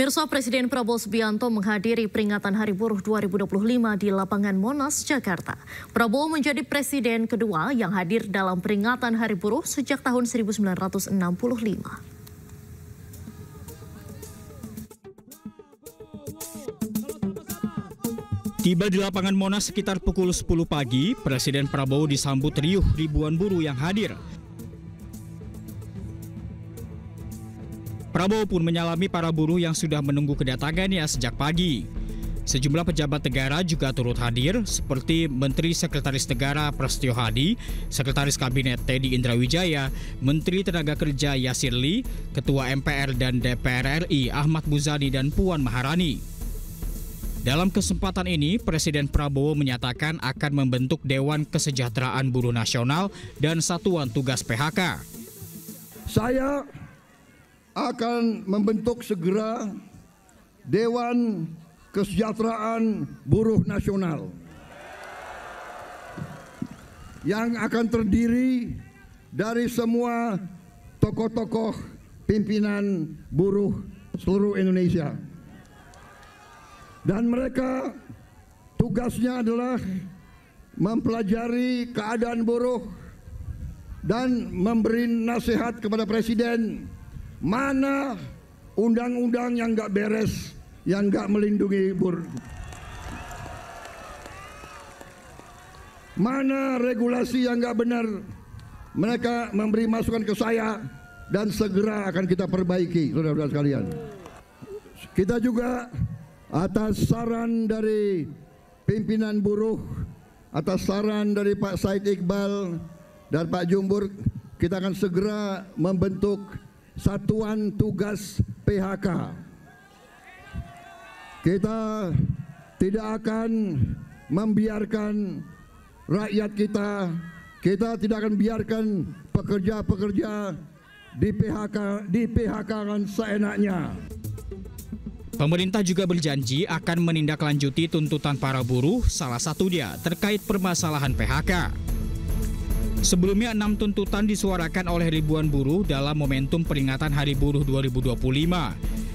Pemirsa, Presiden Prabowo Subianto menghadiri peringatan Hari Buruh 2025 di lapangan Monas, Jakarta. Prabowo menjadi presiden kedua yang hadir dalam peringatan Hari Buruh sejak tahun 1965. Tiba di lapangan Monas sekitar pukul 10 pagi, Presiden Prabowo disambut riuh ribuan buruh yang hadir. Prabowo pun menyalami para buruh yang sudah menunggu kedatangannya sejak pagi. Sejumlah pejabat negara juga turut hadir, seperti Menteri Sekretaris Negara Prasetyo Hadi, Sekretaris Kabinet Teddy Indrawijaya, Menteri Tenaga Kerja Yasir Lee, Ketua MPR dan DPR RI Ahmad Muzani dan Puan Maharani. Dalam kesempatan ini, Presiden Prabowo menyatakan akan membentuk Dewan Kesejahteraan Buruh Nasional dan Satuan Tugas PHK. Saya akan membentuk segera Dewan Kesejahteraan Buruh Nasional yang akan terdiri dari semua tokoh-tokoh pimpinan buruh seluruh Indonesia. Dan mereka tugasnya adalah mempelajari keadaan buruh dan memberi nasihat kepada Presiden mana undang-undang yang nggak beres, yang nggak melindungi buruh, mana regulasi yang nggak benar. Mereka memberi masukan ke saya dan segera akan kita perbaiki, saudara-saudara sekalian. Kita juga atas saran dari pimpinan buruh, atas saran dari Pak Said Iqbal dan Pak Jumbur, kita akan segera membentuk Satuan Tugas PHK. Kita tidak akan membiarkan rakyat kita tidak akan biarkan pekerja-pekerja di PHK-kan seenaknya. Pemerintah juga berjanji akan menindaklanjuti tuntutan para buruh, salah satunya terkait permasalahan PHK. Sebelumnya 6 tuntutan disuarakan oleh ribuan buruh dalam momentum peringatan Hari Buruh 2025.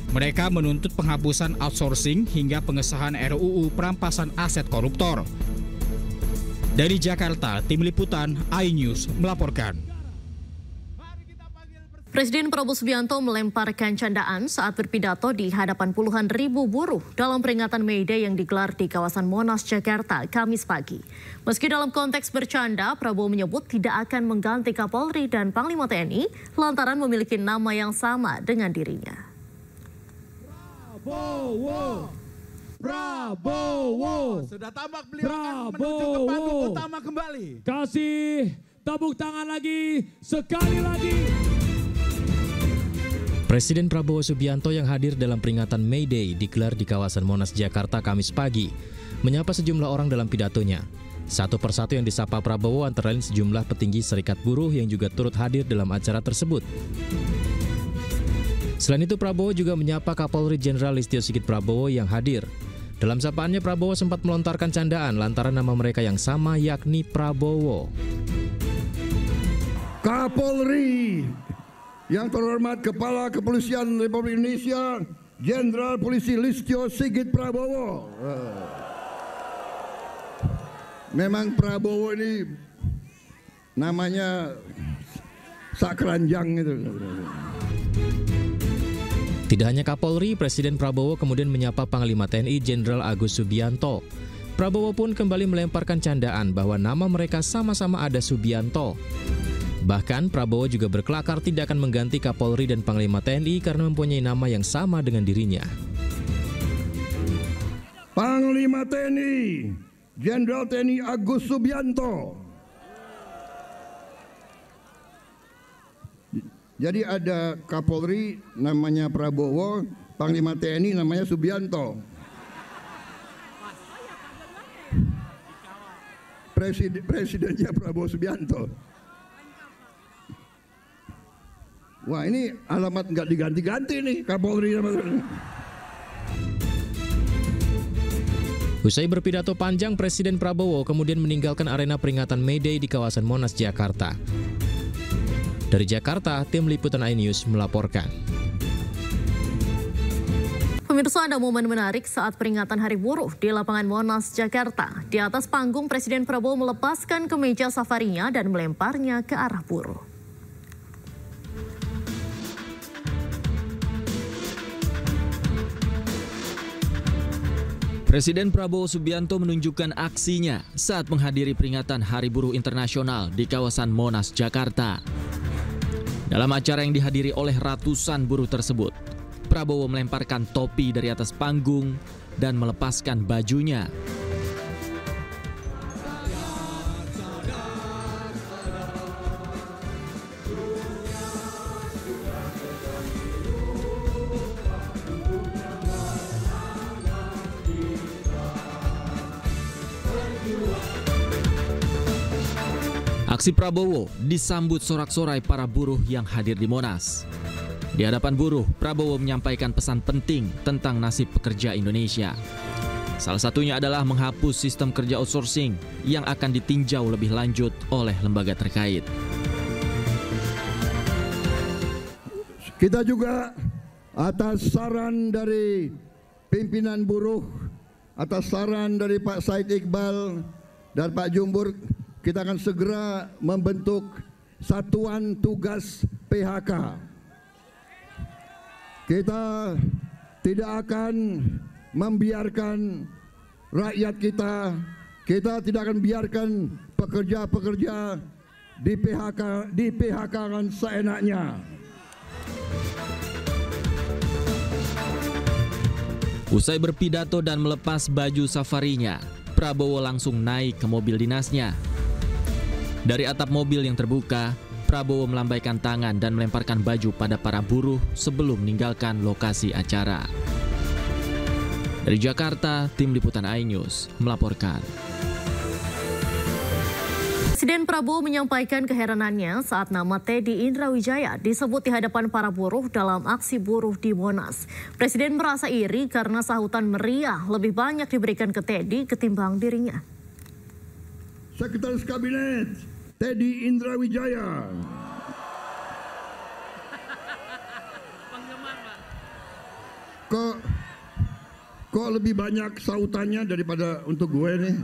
Mereka menuntut penghapusan outsourcing hingga pengesahan RUU perampasan aset koruptor. Dari Jakarta, Tim Liputan iNews melaporkan. Presiden Prabowo Subianto melemparkan candaan saat berpidato di hadapan puluhan ribu buruh dalam peringatan May Day yang digelar di kawasan Monas, Jakarta, Kamis pagi. Meski dalam konteks bercanda, Prabowo menyebut tidak akan mengganti Kapolri dan Panglima TNI lantaran memiliki nama yang sama dengan dirinya. Prabowo. Sudah tampak beliau akan menuju ke panggung utama kembali. Kasih tepuk tangan lagi, sekali lagi. Presiden Prabowo Subianto yang hadir dalam peringatan May Day digelar di kawasan Monas, Jakarta, Kamis pagi, menyapa sejumlah orang dalam pidatonya. Satu persatu yang disapa Prabowo antara lain sejumlah petinggi serikat buruh yang juga turut hadir dalam acara tersebut. Selain itu, Prabowo juga menyapa Kapolri Jenderal Listio Sigit Prabowo yang hadir. Dalam sapaannya, Prabowo sempat melontarkan candaan lantaran nama mereka yang sama, yakni Prabowo. Kapolri yang terhormat Kepala Kepolisian Republik Indonesia, Jenderal Polisi Listio Sigit Prabowo. Memang Prabowo ini namanya sakranjang itu. Tidak hanya Kapolri, Presiden Prabowo kemudian menyapa Panglima TNI Jenderal Agus Subianto. Prabowo pun kembali melemparkan candaan bahwa nama mereka sama-sama ada Subianto. Bahkan Prabowo juga berkelakar tidak akan mengganti Kapolri dan Panglima TNI karena mempunyai nama yang sama dengan dirinya. Panglima TNI, Jenderal TNI Agus Subianto. Jadi ada Kapolri namanya Prabowo, Panglima TNI namanya Subianto. Presidennya Prabowo Subianto. Wah, ini alamat nggak diganti-ganti nih Kapolri. Usai berpidato panjang, Presiden Prabowo kemudian meninggalkan arena peringatan May Day di kawasan Monas, Jakarta. Dari Jakarta, Tim Liputan iNews melaporkan. Pemirsa, ada momen menarik saat peringatan Hari Buruh di lapangan Monas, Jakarta. Di atas panggung, Presiden Prabowo melepaskan kemeja safarinya dan melemparnya ke arah buruh. Presiden Prabowo Subianto menunjukkan aksinya saat menghadiri peringatan Hari Buruh Internasional di kawasan Monas, Jakarta. Dalam acara yang dihadiri oleh ratusan buruh tersebut, Prabowo melemparkan topi dari atas panggung dan melepaskan bajunya. Aksi Prabowo disambut sorak-sorai para buruh yang hadir di Monas. Di hadapan buruh, Prabowo menyampaikan pesan penting tentang nasib pekerja Indonesia. Salah satunya adalah menghapus sistem kerja outsourcing yang akan ditinjau lebih lanjut oleh lembaga terkait. Kita juga atas saran dari pimpinan buruh, atas saran dari Pak Said Iqbal dan Pak Jumbur, kita akan segera membentuk Satuan Tugas PHK. Kita tidak akan membiarkan rakyat kita tidak akan biarkan pekerja-pekerja di PHK-kan seenaknya. Usai berpidato dan melepas baju safarinya, Prabowo langsung naik ke mobil dinasnya. Dari atap mobil yang terbuka, Prabowo melambaikan tangan dan melemparkan baju pada para buruh sebelum meninggalkan lokasi acara. Dari Jakarta, tim liputan iNews melaporkan. Presiden Prabowo menyampaikan keheranannya saat nama Teddy Indrawijaya disebut di hadapan para buruh dalam aksi buruh di Monas. Presiden merasa iri karena sambutan meriah lebih banyak diberikan ke Teddy ketimbang dirinya. Sekretaris Kabinet Teddy Indrawijaya. Kok lebih banyak sautannya daripada untuk gue nih?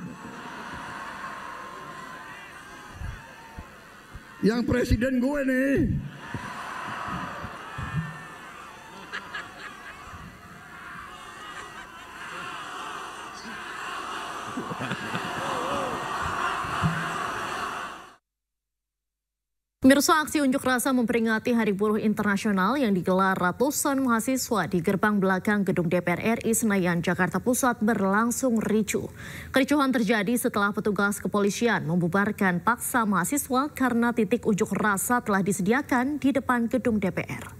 Yang presiden gue nih. Pemirsa, aksi unjuk rasa memperingati Hari Buruh Internasional yang digelar ratusan mahasiswa di gerbang belakang Gedung DPR RI Senayan, Jakarta Pusat berlangsung ricuh. Kericuhan terjadi setelah petugas kepolisian membubarkan paksa mahasiswa karena titik unjuk rasa telah disediakan di depan Gedung DPR.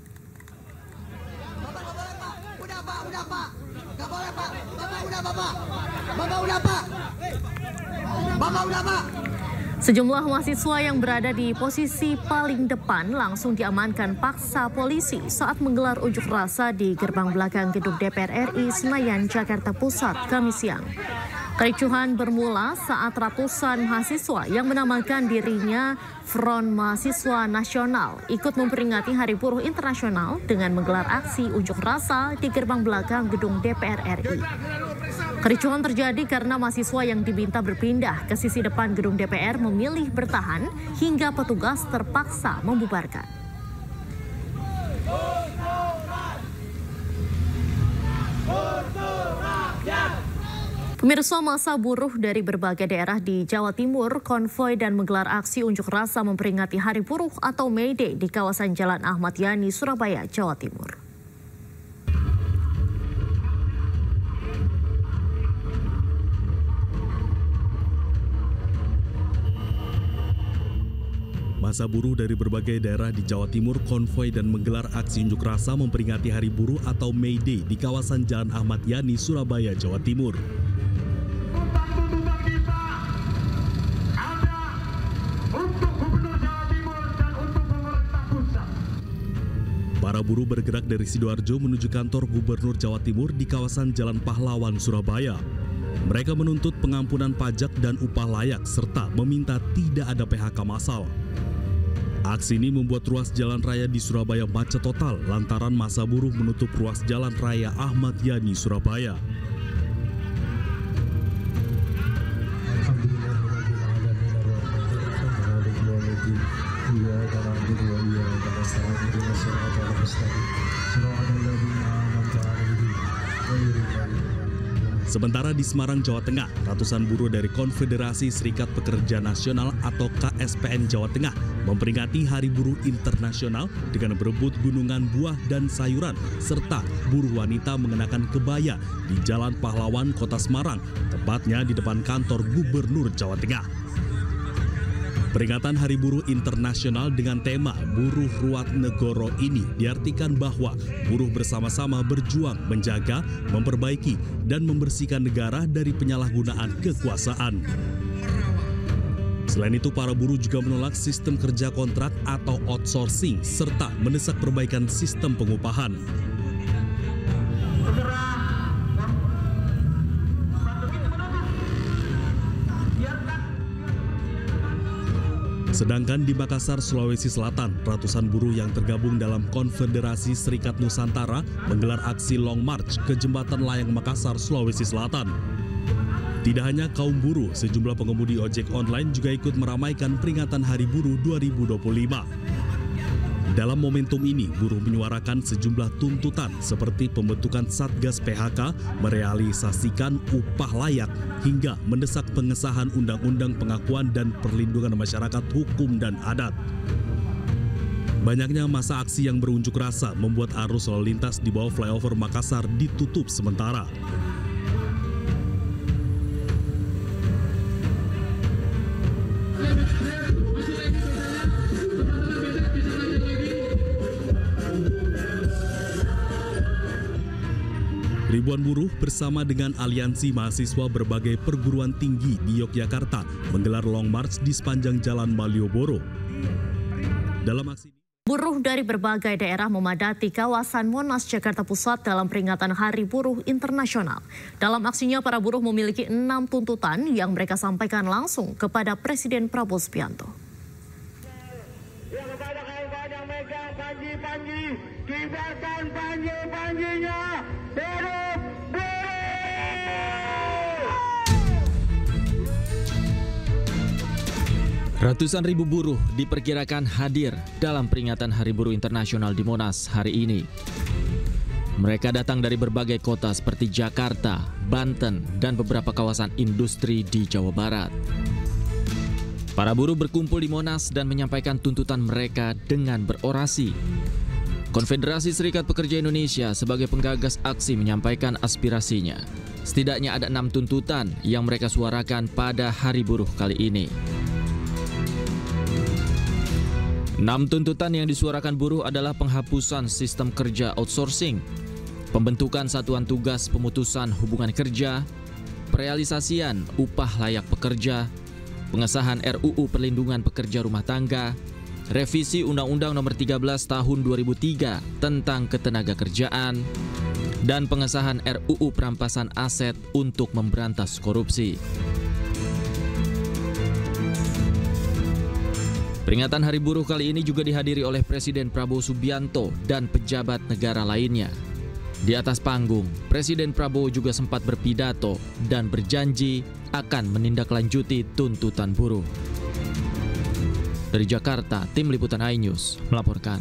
Sejumlah mahasiswa yang berada di posisi paling depan langsung diamankan paksa polisi saat menggelar unjuk rasa di gerbang belakang Gedung DPR RI Senayan, Jakarta Pusat, Kamis siang. Kericuhan bermula saat ratusan mahasiswa yang menamakan dirinya Front Mahasiswa Nasional ikut memperingati Hari Buruh Internasional dengan menggelar aksi unjuk rasa di gerbang belakang Gedung DPR RI. Kericuhan terjadi karena mahasiswa yang diminta berpindah ke sisi depan gedung DPR memilih bertahan hingga petugas terpaksa membubarkan. Pemirsa, massa buruh dari berbagai daerah di Jawa Timur konvoi dan menggelar aksi unjuk rasa memperingati Hari Buruh atau May Day di kawasan Jalan Ahmad Yani, Surabaya, Jawa Timur. Massa buruh dari berbagai daerah di Jawa Timur konvoi dan menggelar aksi unjuk rasa memperingati Hari Buruh atau May Day di kawasan Jalan Ahmad Yani, Surabaya, Jawa Timur. Tuntutan kita ada untuk Gubernur Jawa Timur dan untuk pemerintah pusat. Para buruh bergerak dari Sidoarjo menuju kantor Gubernur Jawa Timur di kawasan Jalan Pahlawan, Surabaya. Mereka menuntut pengampunan pajak dan upah layak serta meminta tidak ada PHK massal. Aksi ini membuat ruas jalan raya di Surabaya macet total lantaran massa buruh menutup ruas jalan raya Ahmad Yani, Surabaya. Sementara di Semarang, Jawa Tengah, ratusan buruh dari Konfederasi Serikat Pekerja Nasional atau KSPN Jawa Tengah memperingati Hari Buruh Internasional dengan berebut gunungan buah dan sayuran, serta buruh wanita mengenakan kebaya di Jalan Pahlawan, Kota Semarang, tepatnya di depan kantor Gubernur Jawa Tengah. Peringatan Hari Buruh Internasional dengan tema Buruh Ruat Negoro ini diartikan bahwa buruh bersama-sama berjuang menjaga, memperbaiki, dan membersihkan negara dari penyalahgunaan kekuasaan. Selain itu, para buruh juga menolak sistem kerja kontrak atau outsourcing, serta mendesak perbaikan sistem pengupahan. Sedangkan di Makassar, Sulawesi Selatan, ratusan buruh yang tergabung dalam Konfederasi Serikat Nusantara menggelar aksi Long March ke Jembatan Layang Makassar, Sulawesi Selatan. Tidak hanya kaum buruh, sejumlah pengemudi ojek online juga ikut meramaikan peringatan Hari Buruh 2025. Dalam momentum ini, buruh menyuarakan sejumlah tuntutan seperti pembentukan Satgas PHK, merealisasikan upah layak, hingga mendesak pengesahan Undang-Undang Pengakuan dan Perlindungan Masyarakat Hukum dan Adat. Banyaknya massa aksi yang berunjuk rasa membuat arus lalu lintas di bawah flyover Makassar ditutup sementara. Ribuan buruh bersama dengan aliansi mahasiswa berbagai perguruan tinggi di Yogyakarta menggelar Long March di sepanjang Jalan Malioboro. Dalam aksi buruh dari berbagai daerah memadati kawasan Monas, Jakarta Pusat dalam peringatan Hari Buruh Internasional. Dalam aksinya, para buruh memiliki 6 tuntutan yang mereka sampaikan langsung kepada Presiden Prabowo Subianto. Kepada kawan-kawan yang megang panji-panji, kibarkan panji-panjinya. Ratusan ribu buruh diperkirakan hadir dalam peringatan Hari Buruh Internasional di Monas hari ini. Mereka datang dari berbagai kota seperti Jakarta, Banten, dan beberapa kawasan industri di Jawa Barat. Para buruh berkumpul di Monas dan menyampaikan tuntutan mereka dengan berorasi. Konfederasi Serikat Pekerja Indonesia sebagai penggagas aksi menyampaikan aspirasinya. Setidaknya ada 6 tuntutan yang mereka suarakan pada Hari Buruh kali ini. 6 tuntutan yang disuarakan buruh adalah penghapusan sistem kerja outsourcing, pembentukan satuan tugas pemutusan hubungan kerja, perealisasian upah layak pekerja, pengesahan RUU Perlindungan Pekerja Rumah Tangga, revisi Undang-Undang Nomor 13 Tahun 2003 tentang Ketenagakerjaan, dan pengesahan RUU Perampasan Aset untuk memberantas korupsi. Peringatan Hari Buruh kali ini juga dihadiri oleh Presiden Prabowo Subianto dan pejabat negara lainnya. Di atas panggung, Presiden Prabowo juga sempat berpidato dan berjanji akan menindaklanjuti tuntutan buruh. Dari Jakarta, tim liputan iNews melaporkan.